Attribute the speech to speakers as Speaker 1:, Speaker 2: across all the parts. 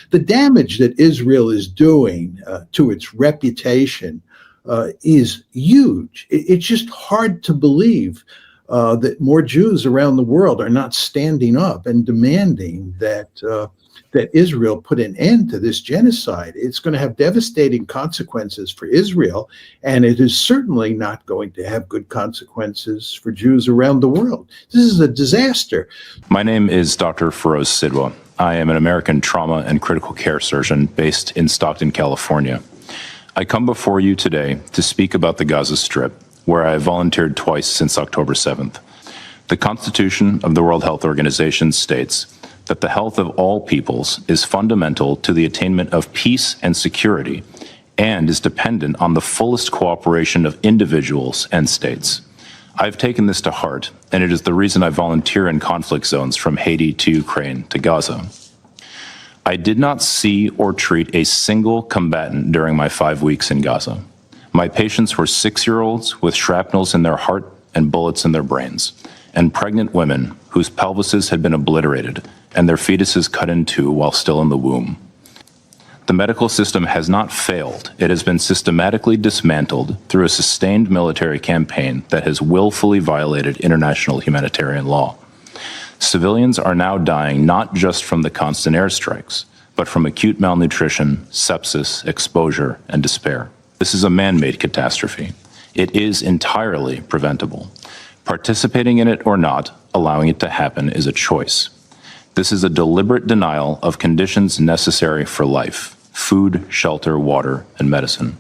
Speaker 1: The damage that Israel is doing to its reputation is huge. It's just hard to believe that more Jews around the world are not standing up and demanding that Israel put an end to this genocide. It's going to have devastating consequences for Israel, and it is certainly not going to have good consequences for Jews around the world. This is a disaster.
Speaker 2: My name is Dr. Feroz Sidwa. I am an American trauma and critical care surgeon based in Stockton, California. I come before you today to speak about the Gaza Strip, where I have volunteered twice since October 7th. The Constitution of the World Health Organization states that the health of all peoples is fundamental to the attainment of peace and security and is dependent on the fullest cooperation of individuals and states. I've taken this to heart, and it is the reason I volunteer in conflict zones from Haiti to Ukraine to Gaza. I did not see or treat a single combatant during my 5 weeks in Gaza. My patients were 6-year-olds with shrapnels in their heart and bullets in their brains, and pregnant women whose pelvises had been obliterated and their fetuses cut in two while still in the womb. The medical system has not failed. It has been systematically dismantled through a sustained military campaign that has willfully violated international humanitarian law. Civilians are now dying not just from the constant airstrikes, but from acute malnutrition, sepsis, exposure, and despair. This is a man-made catastrophe. It is entirely preventable. Participating in it or not, allowing it to happen is a choice. This is a deliberate denial of conditions necessary for life: food, shelter, water, and medicine.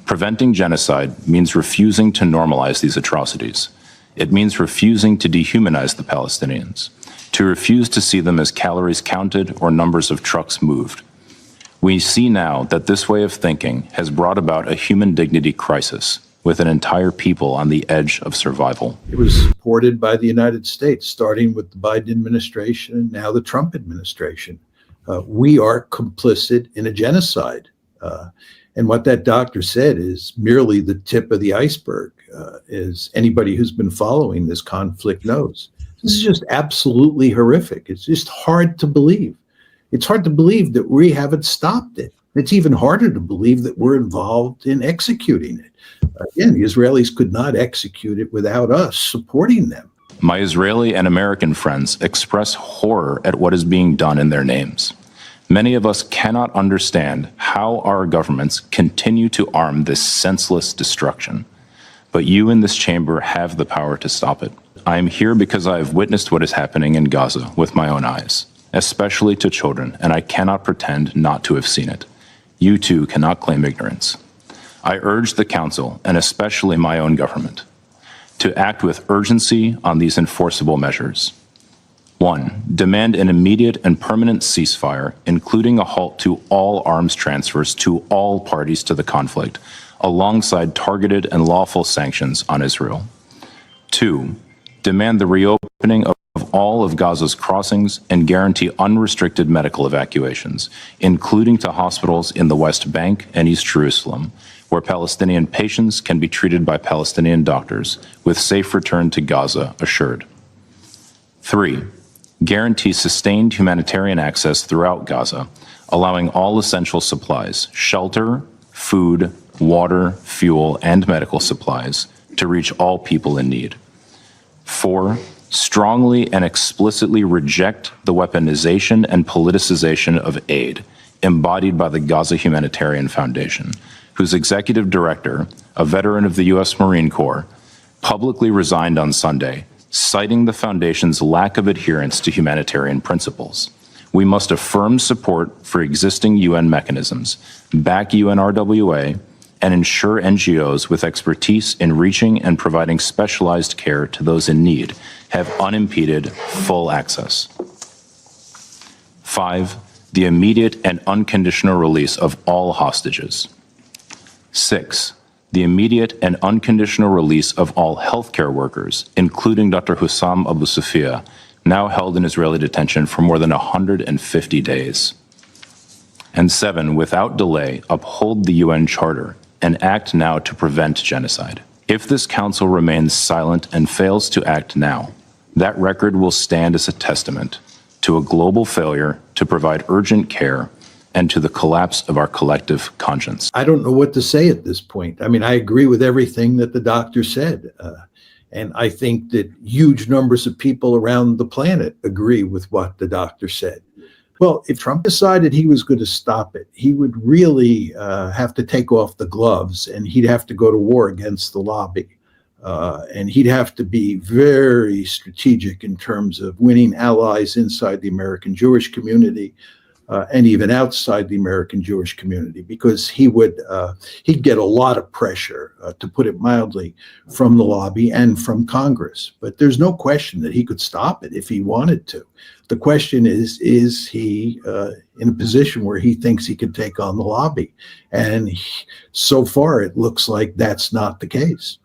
Speaker 2: Preventing genocide means refusing to normalize these atrocities. It means refusing to dehumanize the Palestinians, to refuse to see them as calories counted or numbers of trucks moved. We see now that this way of thinking has brought about a human dignity crisis, with an entire people on the edge of survival.
Speaker 1: It was supported by the United States, starting with the Biden administration and now the Trump administration. We are complicit in a genocide. And what that doctor said is merely the tip of the iceberg, as anybody who's been following this conflict knows. This is just absolutely horrific. It's just hard to believe. It's hard to believe that we haven't stopped it. It's even harder to believe that we're involved in executing it. Again, the Israelis could not execute it without us supporting them.
Speaker 2: My Israeli and American friends express horror at what is being done in their names. Many of us cannot understand how our governments continue to arm this senseless destruction. But you in this chamber have the power to stop it. I am here because I have witnessed what is happening in Gaza with my own eyes, especially to children, and I cannot pretend not to have seen it. You too cannot claim ignorance. I urge the Council, and especially my own government, to act with urgency on these enforceable measures. 1. Demand an immediate and permanent ceasefire, including a halt to all arms transfers to all parties to the conflict, alongside targeted and lawful sanctions on Israel. 2. Demand the reopening of all of Gaza's crossings and guarantee unrestricted medical evacuations, including to hospitals in the West Bank and East Jerusalem, where Palestinian patients can be treated by Palestinian doctors, with safe return to Gaza assured. 3. Guarantee sustained humanitarian access throughout Gaza, allowing all essential supplies, shelter, food, water, fuel, and medical supplies to reach all people in need. 4. Strongly and explicitly reject the weaponization and politicization of aid embodied by the Gaza Humanitarian Foundation, whose executive director, a veteran of the U.S. Marine Corps, publicly resigned on Sunday, citing the foundation's lack of adherence to humanitarian principles. We must affirm support for existing UN mechanisms, back UNRWA, and ensure NGOs with expertise in reaching and providing specialized care to those in need have unimpeded full access. 5. The immediate and unconditional release of all hostages. 6. The immediate and unconditional release of all healthcare workers, including Dr. Hussam Abu Sufia, now held in Israeli detention for more than 150 days. And 7. Without delay, uphold the UN Charter and act now to prevent genocide. If this Council remains silent and fails to act now, that record will stand as a testament to a global failure to provide urgent care and to the collapse of our collective conscience.
Speaker 1: I don't know what to say at this point. I mean, I agree with everything that the doctor said. And I think that huge numbers of people around the planet agree with what the doctor said. Well, if Trump decided he was going to stop it, he would really have to take off the gloves, and he'd have to go to war against the lobby. And he'd have to be very strategic in terms of winning allies inside the American Jewish community and even outside the American Jewish community, because he'd get a lot of pressure, to put it mildly, from the lobby and from Congress. But there's no question that he could stop it if he wanted to. The question is he in a position where he thinks he can take on the lobby? And so far, it looks like that's not the case.